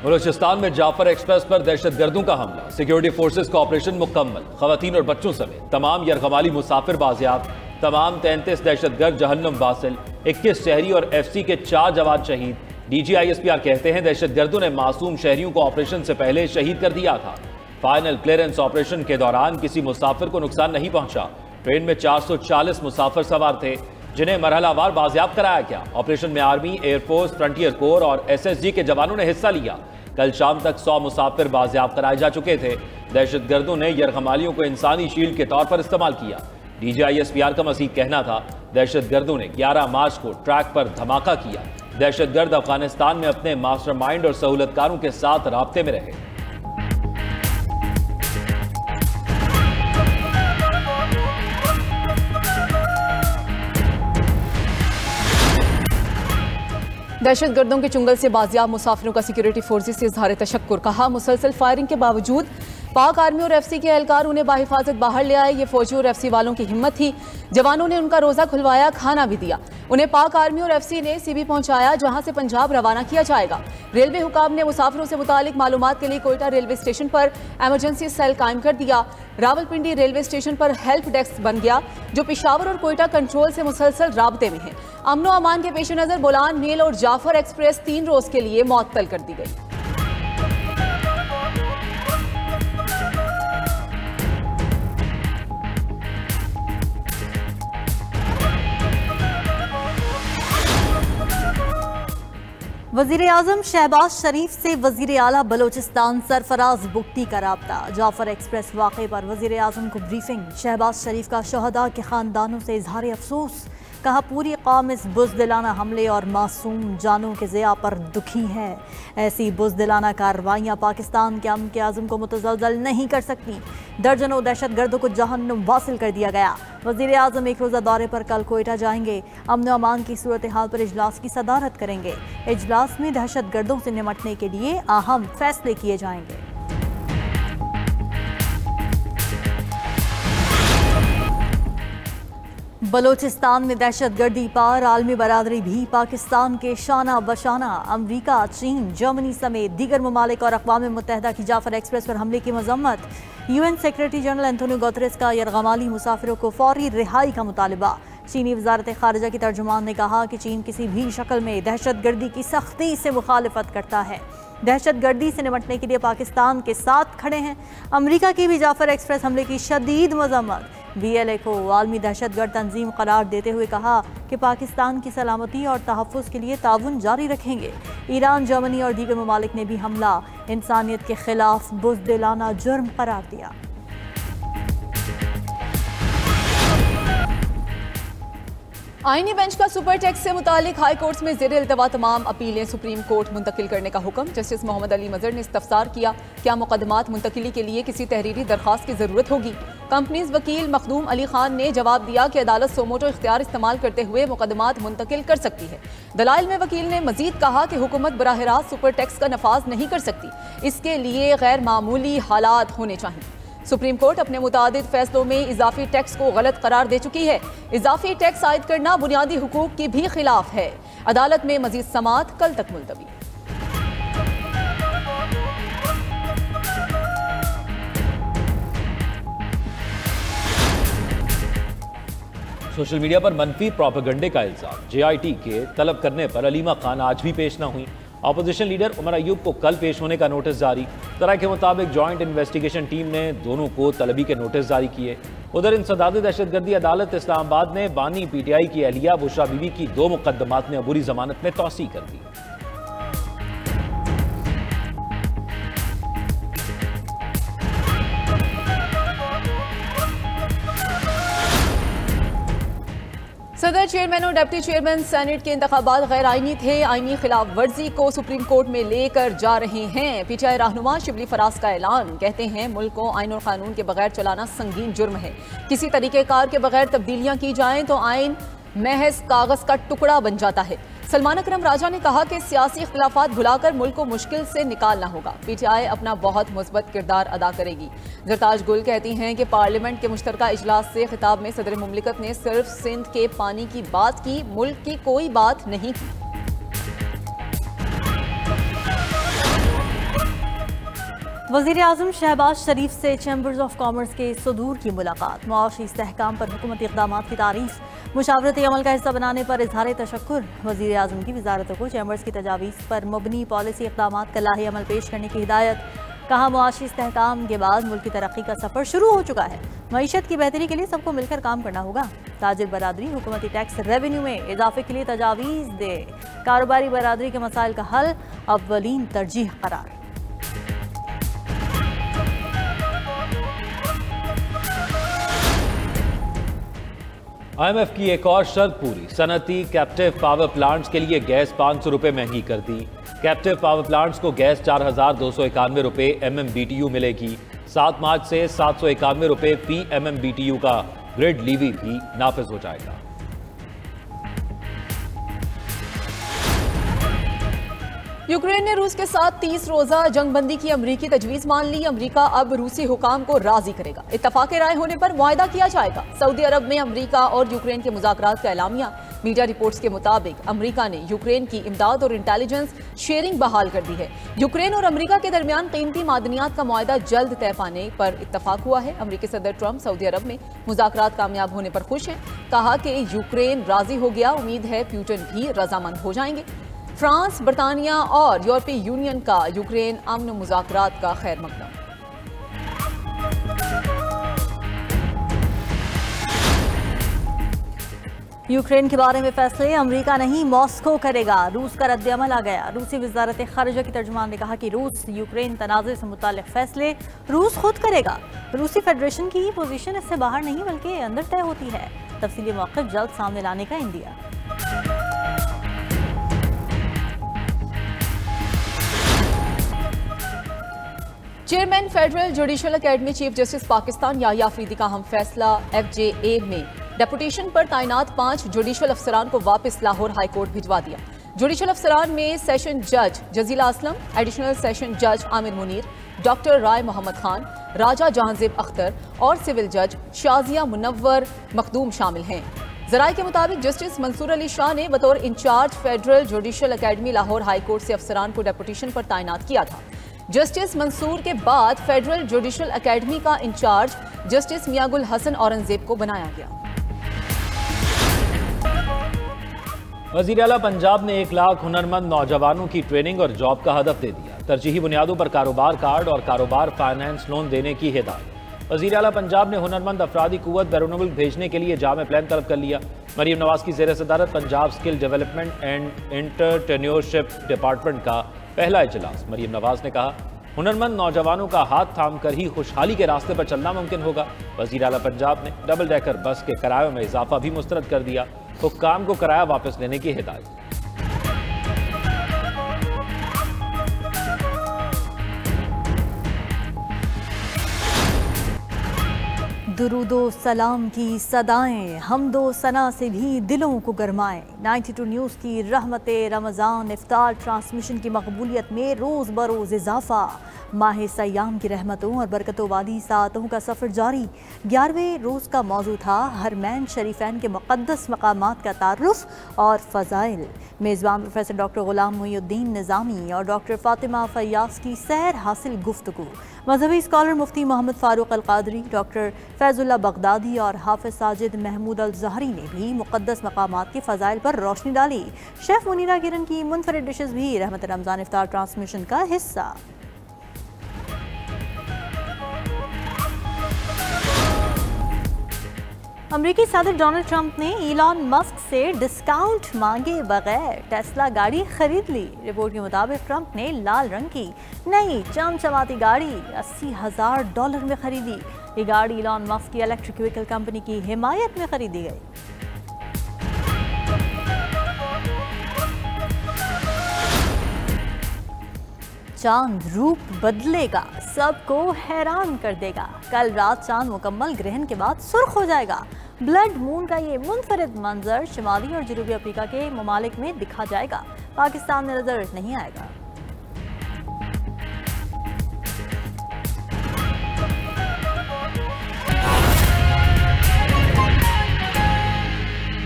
बलूचिस्तान में जाफर एक्सप्रेस पर दहशतगर्दों का हमला, सिक्योरिटी फोर्सेस का ऑपरेशन मुकम्मल, खवातीन और बच्चों समेत तमाम यरगमाली मुसाफिर बाजियाब, तमाम 33 दहशतगर्द जहन्नम वासिल, 21 शहरी और FC के 4 जवान शहीद। DGISPR कहते हैं दहशतगर्दों ने मासूम शहरियों को ऑपरेशन से पहले शहीद कर दिया था। फाइनल क्लियरेंस ऑपरेशन के दौरान किसी मुसाफिर को नुकसान नहीं पहुंचा। ट्रेन में 440 मुसाफिर सवार थे जिन्हें मरहलावार बाजियाब कराया गया। ऑपरेशन में आर्मी, एयरफोर्स, फ्रंटियर कोर और SSG के जवानों ने हिस्सा लिया। कल शाम तक 100 मुसाफिर बाजियाब कराए जा चुके थे। दहशतगर्दों ने यरगमालियों को इंसानी शील्ड के तौर पर इस्तेमाल किया। DGISPR का मज़ीद कहना था दहशतगर्दों ने 11 मार्च को ट्रैक पर धमाका किया। दहशतगर्द अफगानिस्तान में अपने मास्टरमाइंड और सहूलतकारों के साथ राब्ते में रहे। दहशतगर्दों के चुंगल से बाजियाब मुसाफिरों का सिक्योरिटी फोर्सेस से इजहार तशक्कुर। कहा मुसलसल फायरिंग के बावजूद पाक आर्मी और FC के एहलकार उन्हें बाहिफाजत बाहर ले आए। ये फौजी और FC वालों की हिम्मत थी। जवानों ने उनका रोजा खुलवाया, खाना भी दिया। उन्हें पाक आर्मी और FC ने CB पहुंचाया जहां से पंजाब रवाना किया जाएगा। रेलवे हुकाम ने मुसाफिरों से मुतालिक मालूमात के लिए कोयटा रेलवे स्टेशन पर इमरजेंसी सेल कायम कर दिया। रावलपिंडी रेलवे स्टेशन पर हेल्प डेस्क बन गया जो पेशावर और कोयटा कंट्रोल से मुसलसल राब्ते में है। अमनो अमान के पेश नजर बोलान मेल और जाफर एक्सप्रेस 3 रोज के लिए मुअत्तल कर दी गई। वज़ीर आज़म शहबाज शरीफ से वज़ीर आला बलोचिस्तान सरफराज बुगटी का राब्ता। जाफर एक्सप्रेस वाक़े पर वज़ीर आज़म को ब्रीफिंग। शहबाज शरीफ का शहदा के ख़ानदानों से इजहार अफसोस। कहा पूरी कौम इस बुज़दिलाना हमले और मासूम जानों के ज़िया पर दुखी है। ऐसी बुज़दिलाना कार्रवाइयाँ पाकिस्तान के अमन के आज़म को मुतज़लज़ल नहीं कर सकती। दर्जनों दहशतगर्दों को जहन्नुम वासिल कर दिया गया। वज़ीर आज़म एक रोज़ा दौरे पर कल कोयटा जाएंगे। अमन अमान की सूरत हाल पर इजलास की सदारत करेंगे। इजलास में दहशतगर्दों से निपटने के लिए अहम फैसले किए जाएंगे। बलोचिस्तान में दहशतगर्दी पार, आलमी बरादरी भी पाकिस्तान के शाना बशाना। अमरीका, चीन, जर्मनी समेत दीगर ममालिक और अक़वाम मुत्तहिदा की जाफर एक्सप्रेस पर हमले की मजम्मत। UN secretary general Antonio Guterres का यरगमाली मुसाफिरों को फौरी रिहाई का मुतालिबा। चीनी वजारत खारिजा की तर्जुमान ने कहा कि चीन किसी भी शक्ल में दहशतगर्दी की सख्ती से मुखालिफत करता है। दहशतगर्दी से निपटने के लिए पाकिस्तान के साथ खड़े हैं। अमरीका की भी जाफर एक्सप्रेस हमले की शदीद मजम्मत। BLA को आलमी दहशतगर्द तंजीम करार देते हुए कहा कि पाकिस्तान की सलामती और तहफ़्फ़ुज़ के लिए ताउन जारी रखेंगे। ईरान, जर्मनी और दीगर ममालिक ने भी हमला इंसानियत के खिलाफ बुज़दिलाना जुर्म करार दिया। आईनी बेंच का सुपर टैक्स से मुतालिक हाई कोर्ट्स में ज़ेर इल्तवा तमाम अपीलें सुप्रीम कोर्ट मुंतकिल करने का हुक्म। जस्टिस मोहम्मद अली मजहर ने इस्तफसार किया, क्या मुकदमात मुंतकिली के लिए किसी तहरीरी दरख्वास्त की ज़रूरत होगी। कंपनीज वकील मखदूम अली खान ने जवाब दिया कि अदालत सोमोटो इख्तियार इस्तेमाल करते हुए मुकदमात मुंतकिल कर सकती है। दलाइल में वकील ने मजीद कहा कि हुकूमत बराह रास्त सुपर टैक्स का नफाज नहीं कर सकती, इसके लिए गैर मामूली हालात होने चाहिए। सुप्रीम कोर्ट अपने मुतादिद फैसलों में इजाफी टैक्स को गलत करार दे चुकी है। इजाफी टैक्स आयद करना बुनियादी हुकूक के भी खिलाफ है। अदालत में मजीद समाअत कल तक मुलतवी। सोशल मीडिया पर मनफी प्रोपेगेंडे का इल्जाम। JIT के तलब करने पर अलीमा खान आज भी पेश न हुई। अपोजिशन लीडर उमर अयूब को कल पेश होने का नोटिस जारी। तरा के मुताबिक जॉइंट इन्वेस्टिगेशन टीम ने दोनों को तलबी के नोटिस जारी किए। उधर इंसदाद दहशतगर्दी अदालत इस्लामाबाद ने बानी PTI की अहलिया बुशरा बीबी की 2 मुकदमात में अबूरी जमानत में तौसी कर दी। सदर चेयरमैन और डिप्टी चेयरमैन सेनेट के इंतखाबात गैर आईनी थे। आईनी खिलाफ वर्जी को सुप्रीम कोर्ट में लेकर जा रहे हैं। PTI रहनुमा शिबली फराज का ऐलान। कहते हैं मुल्क को आइन और कानून के बगैर चलाना संगीन जुर्म है। किसी तरीक़ेकार के बगैर तब्दीलियां की जाएं तो आइन महज कागज का टुकड़ा बन जाता है। सलमान अकरम राजा ने कहा कि सियासी इख्तिलाफात भुलाकर मुल्क को मुश्किल से निकालना होगा। PTI अपना बहुत मुस्बत किरदार अदा करेगी। जरताज गुल कहती हैं कि पार्लियामेंट के मुश्तरका इजलास से खिताब में सदर मुमलिकत ने सिर्फ सिंध के पानी की बात की, मुल्क की कोई बात नहीं की। वज़ीर आज़म शहबाज शरीफ से चैम्बर्स ऑफ कॉमर्स के सदूर की मुलाकात। मुआशी इस्तेहकाम पर हुकूमती इक़दाम की तारीफ। मुशावरती अमल का हिस्सा बनाने पर इजहार तशक्कुर। वज़ीर आज़म की वजारतों को चैम्बर्स की तजावीज़ पर मबनी पॉलिसी इक़दाम का लाही अमल पेश करने की हिदायत। कहा मुआशी इस्तेहकाम के बाद मुल्क की तरक्की का सफ़र शुरू हो चुका है। मईशत की बेहतरी के लिए सबको मिलकर काम करना होगा। ताजिर बरादरी हुकूमती टैक्स रेवेन्यू में इजाफे के लिए तजावीज़ दे। कारोबारी बरादरी के मसाइल का हल अव्वलीन तरजीह करार। IMF की एक और शर्त पूरी। सनती कैप्टिव पावर प्लांट्स के लिए गैस 500 रुपए महंगी कर दी। कैप्टिव पावर प्लांट्स को गैस 4,291 रुपए MMBTU मिलेगी। 7 मार्च से 791 रुपए फी MMBTU का ग्रिड लीवी भी नाफिज हो जाएगा। यूक्रेन ने रूस के साथ 30 रोजा जंगबंदी की अमरीकी तजवीज़ मान ली। अमरीका अब रूसी हुकाम को राजी करेगा। इत्तफाक राय होने पर मुआहदा किया जाएगा। सऊदी अरब में अमरीका और यूक्रेन के मुज़ाकरात का एलामिया। मीडिया रिपोर्ट्स के मुताबिक अमरीका ने यूक्रेन की इमदाद और इंटेलिजेंस शेयरिंग बहाल कर दी है। यूक्रेन और अमरीका के दरमियान कीमती मादनियात का मुआहदा जल्द तय पाने पर इत्तफाक हुआ है। अमरीकी सदर ट्रंप सऊदी अरब में मुज़ाकरात कामयाब होने पर खुश हैं। कहा कि यूक्रेन राजी हो गया, उम्मीद है प्यूटन भी रजामंद हो जाएंगे। फ्रांस, बरतानिया और यूरोपीय यूनियन का यूक्रेन अमन मुज़ाकरात का खैर मकदम। यूक्रेन के बारे में फैसले अमरीका नहीं मॉस्को करेगा। रूस का रद्द-ए-अमल आ गया। रूसी वजारत खारिजा की तर्जुमान ने कहा कि रूस यूक्रेन तनाज़े से मुताल्लिक़ फैसले रूस खुद करेगा। रूसी फेडरेशन की पोजीशन इससे बाहर नहीं बल्कि अंदर तय होती है। तफसीली मौक़िफ़ जल्द सामने लाने का इंदिया। Chairman federal judicial academy chief justice Pakistan Yahya Afridi का हम फैसला। FJA में डेपुटेशन पर तैनात 5 जुडिशल अफसरान को वापस लाहौर हाई कोर्ट भिजवा दिया। जुडिशल अफसरान में सेशन जज जजीला असलम, एडिशनल सेशन जज आमिर मुनीर, डॉक्टर राय मोहम्मद खान, राजा जहांजेब अख्तर और सिविल जज शाजिया मुनव्वर मखदूम शामिल हैं। जराये के मुताबिक जस्टिस मंसूर अली शाह ने बतौर in charge federal judicial academy Lahore high court से अफसरान को डेपुटेशन पर तैनात किया था। जस्टिस मंसूर के बाद फेडरल जुडिशल अकेडमी का इंचार्ज जस्टिस मियागुल हसन औरंगजेब को बनाया गया। वज़ीर आला पंजाब ने 1 लाख हुनरमंद नौजवानों की ट्रेनिंग और जॉब का हदफ दे दिया। तरजीही बुनियादों पर कारोबार कार्ड और कारोबार फाइनेंस लोन देने की हिदायत। वज़ीर आला पंजाब ने हुनरमंद अफरादी कुव्वत बैरून मुल्क भेजने के लिए जामे प्लान तलब कर लिया। मरीम नवाज की ज़ेर सदारत Punjab skill development and entrepreneurship department का पहला इजलास। मरीम नवाज ने कहा, हुनरमंद नौजवानों का हाथ थाम कर ही खुशहाली के रास्ते पर चलना मुमकिन होगा। वज़ीर आला पंजाब ने डबल डेकर बस के किरायों में इजाफा भी मुस्तरद कर दिया। हुक्काम को किराया वापस लेने की हिदायत। दुरूदो सलाम की सदाएं हमदो सना से भी दिलों को गरमाएं। 92 न्यूज़ की रहमते रमज़ान इफ्तार ट्रांसमिशन की मकबूलियत में रोज़ बरोज़ इजाफा। माह सयाम की रहमतों और बरकतों वाली सातों का सफ़र जारी। 11वें रोज़ का मौजू था हरमैन शरीफैन के मुक़द्दस मकामात का तारुफ और फ़ज़ाइल। मेज़बान प्रोफेसर डॉक्टर ग़ुलाम मुहीउद्दीन निज़ामी और डॉक्टर फ़ातिमा फ़याज़ की सैर हासिल गुफ्तगू। मजहबी स्कॉलर मुफ्ती मोहम्मद फ़ारूक अल-क़ादरी, डॉक्टर फैज़ुल्लाह बगदादी और हाफ़िज़ साजिद महमूद अल-ज़हरी ने भी मुक़द्दस मकामात के फ़ज़ाइल पर रोशनी डाली। शेफ़ मुनीरा किरण की मुनफरिद डिशेज़ भी रहमत रमज़ान इफ्तार ट्रांसमिशन का हिस्सा। अमरीकी सदर डोनाल्ड ट्रंप ने इलॉन मस्क से डिस्काउंट मांगे बगैर टेस्ला गाड़ी खरीद ली। रिपोर्ट के मुताबिक ट्रंप ने लाल रंग की नई चमचमाती गाड़ी $80,000 में खरीदी। ये गाड़ी इलॉन मस्क की इलेक्ट्रिक व्हीकल कंपनी की हिमायत में खरीदी गई। चांद रूप बदलेगा, सबको हैरान कर देगा। कल रात चांद मुकम्मल ग्रहण के बाद सुर्ख हो जाएगा। ब्लड मून का ये मुनफरिद मंजर शुमाली और जनूबी अफ्रीका के ममालिक में दिखा जाएगा। पाकिस्तान में नजर नहीं आएगा।